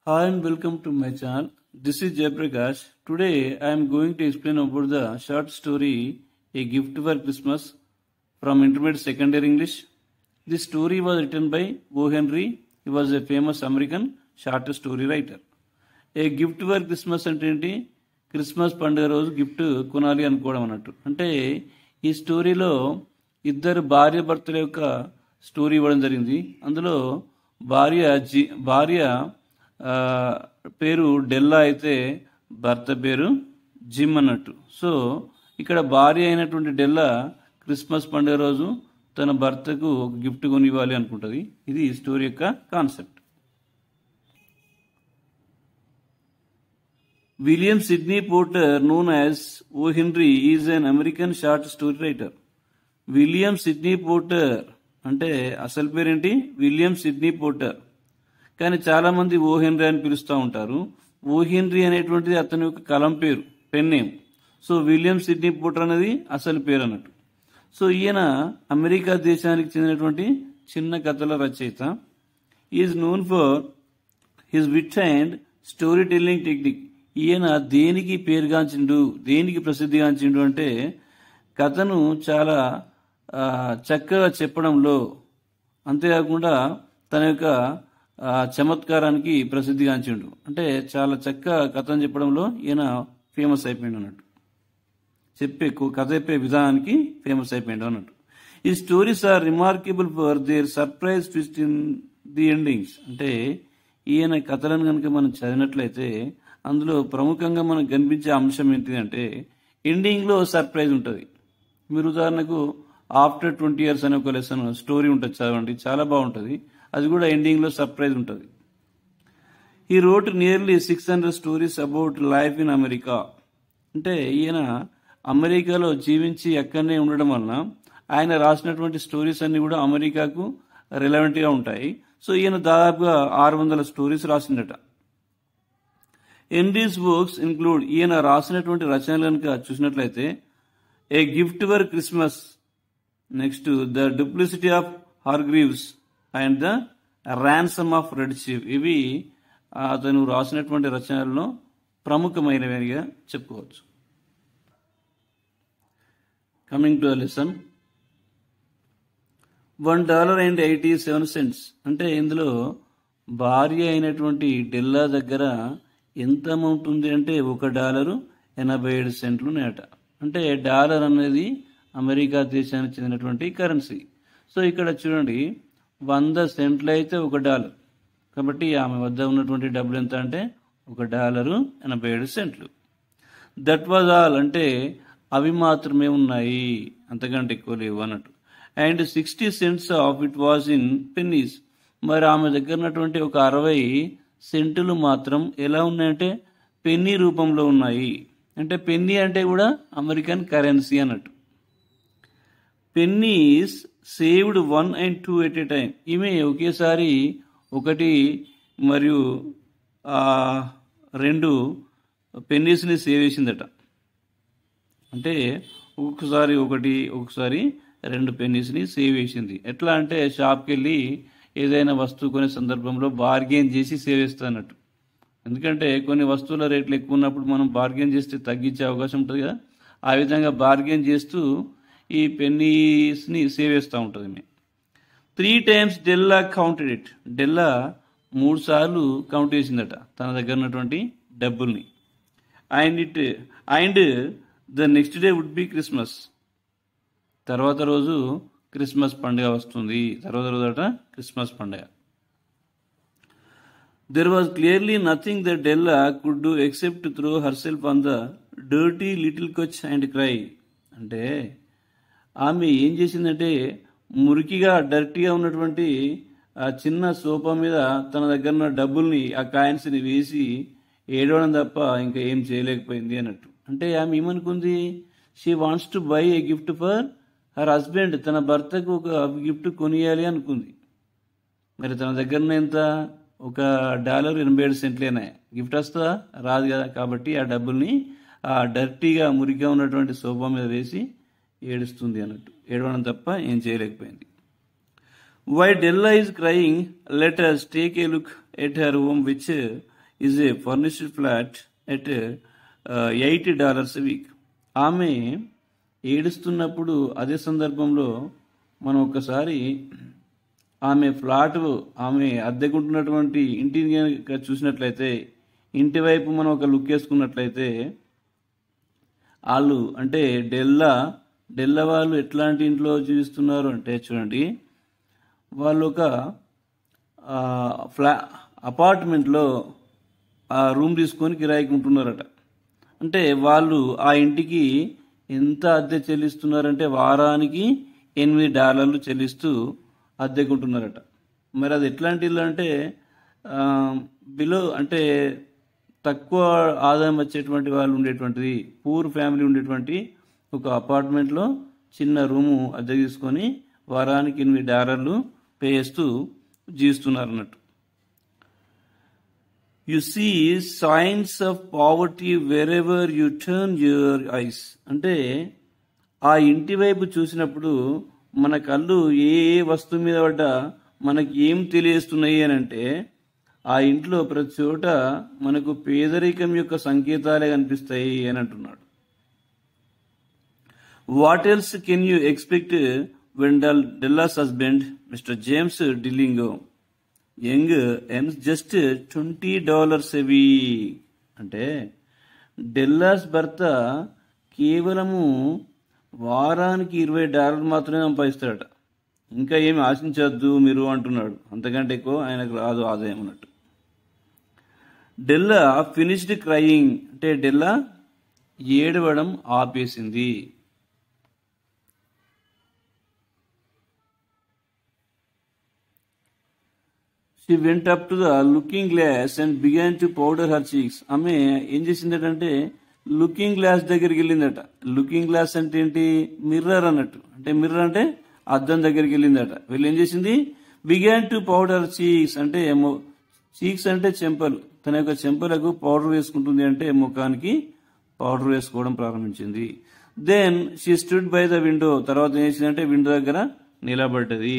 Hi and welcome to my channel. This is Jayaprakash. Today I am going to explain about the short story A Gift for Christmas from Intermediate Secondary English. This story was written by O. Henry. He was a famous American short story writer. A gift for Christmas అంటే ఏంటి? Christmas పండుగ రోజు gift కొనాలి అనుకోవడం అన్నట్టు. అంటే ఈ స్టోరీలో ఇద్దరు భార్య భర్తల యొక్క స్టోరీ ఇవ్వడం జరిగింది. అందులో భార్య పేరు డెల్లా అయితే భర్త పేరు జిమ్ అన్నట్టు. సో ఇక్కడ భార్య అయినటువంటి డెల్లా క్రిస్మస్ పండుగ రోజు తన భర్తకు ఒక గిఫ్ట్ కొని ఇవ్వాలి అనుకుంటుంది. ఇది ఈ స్టోరీ యొక్క concept. William Sidney Porter, known as O. Henry, is an American short story writer. William Sydney Porter అంటే అసలు పేరేంటి? William Sydney Porter. కానీ చాలా మంది ఓ హెన్రీ అని పిలుస్తూ ఉంటారు. ఓ హెన్రీ అనేటువంటిది అతని యొక్క కలం పేరు, pen name. So William Sydney Porter అనేది అసలు పేరు అన్నట్టు. సో ఈయన అమెరికా దేశానికి చెందినటువంటి చిన్న కథల రచయిత. Is known for his wit and story telling technique. ఈయన దేనికి పేరుగాంచిండు, దేనికి ప్రసిద్ధిగాంచిండు అంటే కథను చాలా చక్కగా చెప్పడంలో, అంతేకాకుండా తన యొక్క చమత్కారానికి ప్రసిద్ధిగాంచిండు. అంటే చాలా చక్కగా కథను చెప్పడంలో ఈయన ఫేమస్ అయిపోయిండు అన్నట్టు. కథ చెప్పే విధానానికి ఫేమస్ అయిపోయిండు అన్నట్టు. ఈ stories are remarkable for their surprise twist in the endings. అంటే ఈయన కథలను కనుక మనం చదివినట్లయితే అందులో ప్రముఖంగా మనకు కనిపించే అంశం ఏంటి అంటే ఎండింగ్లో సర్ప్రైజ్ ఉంటుంది. మీరు ఉదాహరణకు ఆఫ్టర్ 20 years అనే ఒక లెసన్ స్టోరీ ఉంటుంది, చదవండి, చాలా బాగుంటుంది. అది కూడా ఎండింగ్లో సర్ప్రైజ్ ఉంటుంది. ఈ wrote nearly 600 stories about life in America. అంటే ఈయన అమెరికాలో జీవించి అక్కడనే ఉండడం వలన ఆయన రాసినటువంటి స్టోరీస్ అన్ని కూడా అమెరికాకు రిలవెంట్గా ఉంటాయి. సో ఈయన దాదాపుగా 600 స్టోరీస్ రాసిందట. హెన్రీస్ వర్క్స్ ఇంక్లూడ్, ఈయన రాసినటువంటి రచనలు కనుక చూసినట్లయితే a gift for Christmas, next the duplicity of Hargraves and the ransom of Red Chief. ఇవి అతను రాసినటువంటి రచనల్లో ప్రముఖమైనవిగా చెప్పుకోవచ్చు. Coming to the lesson. $1.87. అంటే ఇందులో భార్య అయినటువంటి డెల్లా దగ్గర ఎంత అమౌంట్ ఉంది అంటే $1.87 నేట. అంటే డాలర్ అనేది అమెరికా దేశానికి చెందినటువంటి కరెన్సీ. సో ఇక్కడ చూడండి, 100 సెంట్లు అయితే $1. కాబట్టి ఆమె వద్ద ఉన్నటువంటి డబ్బులు ఎంత అంటే $1.87. దట్ వాజ్ ఆల్, అంటే అవి మాత్రమే ఉన్నాయి, అంతకంటే ఎక్కువ లేవు అన్నట్టు. And 60 cents of it was in pennies. మరి ఆమె దగ్గర ఉన్నటువంటి ఒక 60 సెంటులు మాత్రం ఎలా ఉన్నాయంటే పెన్నీ రూపంలో ఉన్నాయి. అంటే పెన్నీ అంటే కూడా అమెరికన్ కరెన్సీ అన్నట్టు. Pennies saved 1 and 2 at a time. ఈమె ఒకేసారి 1 మరియు 2 పెన్నీస్ని సేవ్ చేసిందట. అంటే ఒక్కొక్కసారి 1, ఒక్కొక్కసారి 2 పెన్నీస్ని సేవ్ చేసింది. ఎట్లా అంటే షాప్కి వెళ్ళి ఏదైనా వస్తువు కొనే సందర్భంలో బార్గెన్ చేసి సేవ్ చేస్తా అన్నట్టు. ఎందుకంటే కొన్ని వస్తువుల రేట్లు ఎక్కువ ఉన్నప్పుడు మనం బార్గెన్ చేస్తే తగ్గించే అవకాశం ఉంటుంది కదా. ఆ విధంగా బార్గెన్ చేస్తూ ఈ పెన్నీస్ని సేవ్ చేస్తూ ఉంటుంది. 3 times Della counted it. Della 3 సార్లు కౌంట్ చేసిందట తన దగ్గర ఉన్నటువంటి డబ్బుల్ని. And the next day would be Christmas. తర్వాత రోజు క్రిస్మస్ పండుగ వస్తుంది. తర్వాత రోజు క్రిస్మస్ పండుగ. There was clearly nothing that Della could do except throw herself on the dirty little couch and cry. అంటే ఆమె ఏం చేసిందంటే మురికిగా డర్టీగా ఉన్నటువంటి ఆ చిన్న సోఫా మీద తన దగ్గర ఉన్న డబ్బుల్ని, ఆ కాయిన్స్ని వేసి ఏడవడం తప్ప ఇంకా ఏం చేయలేకపోయింది అన్నట్టు. అంటే ఆమె ఏమనుకుంది? She wants to buy a gift for her husband. తన భర్తకు ఒక గిఫ్ట్ కొనియాలి అనుకుంది. మరి తన దగ్గర ఎంత? $1.87. గిఫ్ట్ వస్తుందా? రాదు కదా. కాబట్టి ఆ డబ్బుల్ని ఆ డర్టీగా మురిగా ఉన్నటువంటి సోఫా మీద వేసి ఏడుస్తుంది అన్నట్టు. ఏడవడం తప్ప ఏం చేయలేకపోయింది. While Della is crying, let us take a look at her home, which is a furnished flat at $80 a week. ఆమె ఏడుస్తున్నప్పుడు అదే సందర్భంలో మనం ఒకసారి ఆమె ఫ్లాట్ ఆమె అద్దెకుంటున్నటువంటి ఇంటిని కనుక చూసినట్లయితే, ఇంటి వైపు మనం ఒక లుక్ వేసుకున్నట్లయితే, వాళ్ళు అంటే డెల్లా వాళ్ళు ఎట్లాంటి ఇంట్లో జీవిస్తున్నారు అంటే చూడండి, వాళ్ళు ఒక అపార్ట్మెంట్లో ఆ రూమ్ తీసుకొని కిరాయికి ఉంటున్నారట. అంటే వాళ్ళు ఆ ఇంటికి ఎంత అద్దె చెల్లిస్తున్నారంటే వారానికి $8 చెల్లిస్తూ అద్దెకుంటున్నారట. మరి అది ఎట్లాంటి ఇల్లు అంటే బిలో అంటే తక్కువ ఆదాయం వచ్చేటువంటి వాళ్ళు ఉండేటువంటిది, పూర్ ఫ్యామిలీ ఉండేటువంటి ఒక అపార్ట్మెంట్లో చిన్న రూము అద్దె తీసుకొని వారానికి $8 పే చేస్తూ జీవిస్తున్నారు అన్నట్టు. You see signs of poverty wherever you turn your eyes. అంటే ఆ ఇంటి వైపు చూసినప్పుడు మన కళ్ళు ఏ వస్తువు మీద పడ్డా మనకి ఏం తెలియజేస్తున్నాయి అని అంటే, ఆ ఇంట్లో ప్రతి చోట మనకు పేదరికం యొక్క సంకేతాలే కనిపిస్తాయి అని అంటున్నాడు. What else can you expect when Della's husband mister James Dillingham Young earns just $20 a week. అంటే డెల్లాస్ భర్త కేవలము వారానికి $20 మాత్రమే సంపాదిస్తాడట. ఇంకా ఏమి ఆశించద్దు మీరు అంటున్నాడు, అంతకంటే ఎక్కువ ఆయనకు రాదు ఆదాయం అన్నట్టు. Della finished crying. అంటే డెల్లా ఏడవడం ఆపేసింది. She went up to the looking glass and began to powder her cheeks. ఆమె ఏం చేసిందటంటే లుకింగ్ గ్లాస్ దగ్గరికి వెళ్ళిందట. లుకింగ్ గ్లాస్ అంటే ఏంటి? మిర్రర్ అన్నట్టు. అంటే మిర్రర్ అంటే అద్దం దగ్గరికి వెళ్ళిందట. వెళ్ళి ఏం చేసింది? Began to powder cheeks. అంటే చీక్స్ అంటే చెంపలు. తన యొక్క చెంపలకు పౌడర్ వేసుకుంటుంది, అంటే ముఖానికి పౌడర్ వేసుకోవడం ప్రారంభించింది. Then she stood by the window. తర్వాత ఏం చేసిందంటే విండో దగ్గర నిలబడ్డది.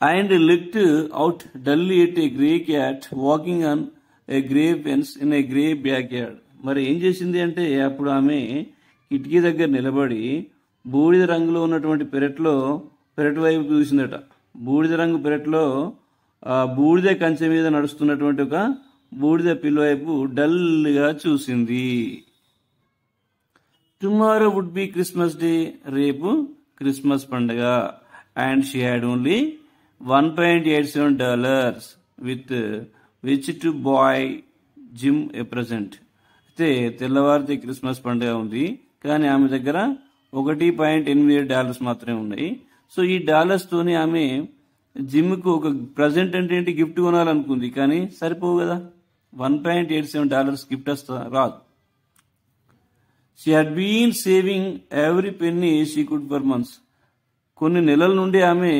And looked out dully at a grey cat walking on a grey fence in a grey backyard. మరి ఏం చేసింది అంటే అప్పుడు ఆమె కిటికీ దగ్గర నిలబడి బూడిద రంగులో ఉన్నటువంటి పెరటి వైపు చూసిందట. బూడిద రంగు పెరట్లో బూడిద కంచె మీద నడుస్తున్నటువంటి ఒక బూడిద పిల్ల వైపు డల్గా చూసింది. Tomorrow would be Christmas day. రేపు క్రిస్మస్ పండుగ. And she had only $1.87 with which to buy Jim a present. అయితే తెల్లవారితే క్రిస్మస్ పండుగ ఉంది, కానీ ఆమె దగ్గర $1.87 మాత్రమే ఉన్నాయి. సో ఈ డాలర్స్ తోని ఆమె జిమ్కు ఒక ప్రజెంట్ అంటే ఏంటి గిఫ్ట్ కొనాలనుకుంది, కానీ సరిపోవు కదా, $1.87 గిఫ్ట్ రాదు. She had been saving every penny she could for months. కొన్ని నెలల నుండి ఆమె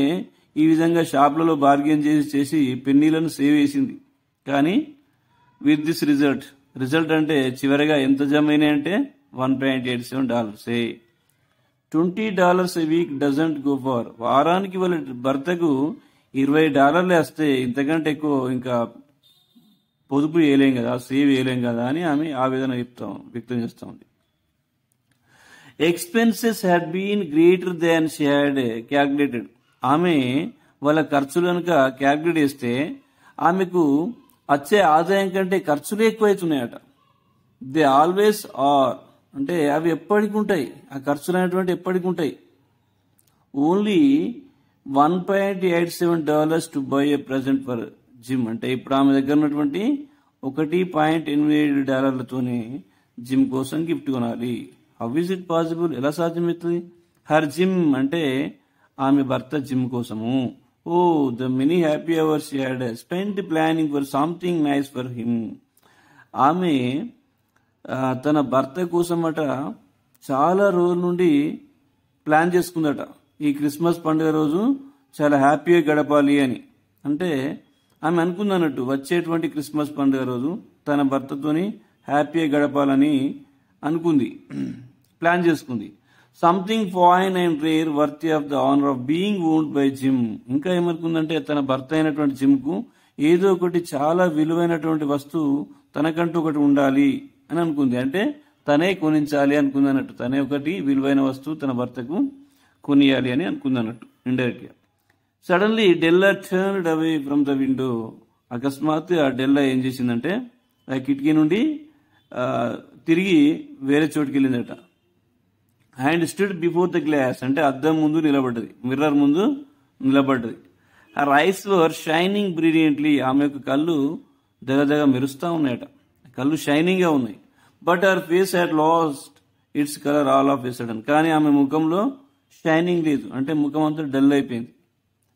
ఈ విధంగా షాప్లలో బార్గెన్ చేసి పెన్నీలను సేవ్ చేసింది. కానీ విత్ దిస్ రిజల్ట్ అంటే చివరిగా ఎంత జమ అయినాయి అంటే $1.87. $20 a week doesn't go far. వారానికి వాళ్ళ భర్తకు $20 వస్తే ఇంతకంటే ఎక్కువ ఇంకా పొదుపు చేయలేం కదా, సేవ్ చేయలేం కదా అని ఆమె ఆవేదన వ్యక్తం చేస్తూ ఉంది. Expenses had been greater than she had calculated. ఆమె వాళ్ళ ఖర్చులు కనుక క్యాల్కులేట్ చేస్తే ఆమెకు వచ్చే ఆదాయం కంటే ఖర్చులు ఎక్కువైతున్నాయట. They always are. అంటే అవి ఎప్పటికి ఉంటాయి, ఆ ఖర్చులు అనేటువంటి ఎప్పటికి ఉంటాయి. Only $1.87 to buy a present for Jim. అంటే ఇప్పుడు ఆమె దగ్గర ఉన్నటువంటి $1.87తోనే జిమ్ కోసం గిఫ్ట్ కొనాలి. How is it possible? ఎలా సాధ్యమవుతుంది? హర్ జిమ్ అంటే ఆమె భర్త జిమ్ కోసము. Oh the many happy hours she had spent planning for something nice for him. ఆమె తన భర్త కోసమట చాలా రోజుల నుండి ప్లాన్ చేసుకుందట. ఈ క్రిస్మస్ పండుగ రోజు చాలా హ్యాపీగా గడపాలి అని. అంటే ఆమె అనుకుందన్నట్టు వచ్చేటువంటి క్రిస్మస్ పండుగ రోజు తన భర్తతోని హ్యాపీగా గడపాలని అనుకుంది, ప్లాన్ చేసుకుంది. Something fine and rare worthy of the honour of being owned by gym. ఇంకా ఏమనుకుందంటే తన భర్త అయినటువంటి జిమ్కు ఏదో ఒకటి చాలా విలువైనటువంటి వస్తువు తనకంటూ ఒకటి ఉండాలి అని అనుకుంది. అంటే తనే కొనించాలి అనుకుంది అన్నట్టు. తనే ఒకటి విలువైన వస్తువు తన భర్తకు కొనియాలి అని అనుకుంది అన్నట్టు ఇండైరెక్ట్గా. Suddenly Della turned away from the window. అకస్మాత్తు ఆ డెల్లా ఏం చేసిందంటే ఆ కిటికీ నుండి తిరిగి వేరే చోటుకి వెళ్ళిందట. And stood before the glass, అంటే అద్దం ముందు నిలబడ్డది, మిర్రర్ ముందు నిలబడ్డది. Her eyes were shining brilliantly. ఆమె యొక్క కళ్ళు దగదగ మెరుస్తూ ఉన్నాయట, కళ్ళు షైనింగ్గా ఉన్నాయి. But her face had lost its colour all of a sudden. కానీ ఆమె ముఖంలో షైనింగ్ లేదు, అంటే ముఖం అంతా డల్ అయిపోయింది.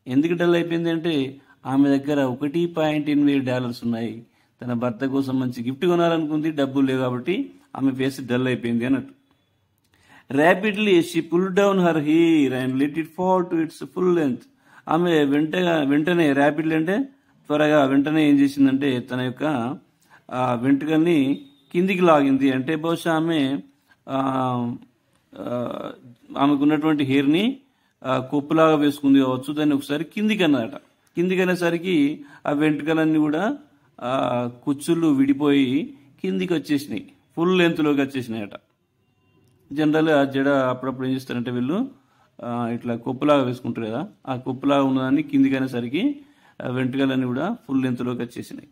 ఎందుకు డల్ అయిపోయింది అంటే ఆమె దగ్గర $1.8 ఉన్నాయి. తన భర్త కోసం మంచి గిఫ్ట్ కొనాలనుకుంది, డబ్బులు లేవు కాబట్టి ఆమె ఫేస్ డల్ అయిపోయింది అన్నట్టు. Rapidly she pull down her hair and let it fall to its full length. ఆమె వెంటనే ర్యాపిడ్లీ అంటే త్వరగా వెంటనే ఏం చేసిందంటే తన యొక్క వెంట్రుకల్ని కిందికి లాగింది. అంటే బహుశా ఆమెకున్నటువంటి హెయిర్ని కొప్పులాగా వేసుకుంది కావచ్చు. దాన్ని ఒకసారి కిందికి అన్నదట. కిందికి అనేసరికి ఆ వెంట్రుకలన్నీ కూడా కుచ్చుళ్ళు విడిపోయి కిందికి వచ్చేసినాయి, ఫుల్ లెంత్లోకి వచ్చేసినాయట. జనరల్గా జడ అప్పుడప్పుడు ఏం చేస్తారంటే వీళ్ళు ఇట్లా కొప్పులాగా వేసుకుంటారు కదా, ఆ కొప్పులాగా ఉన్నదాన్ని కిందికి అనేసరికి వెంట్రుకలన్నీ కూడా ఫుల్ లెంత్లోకి వచ్చేసినాయి.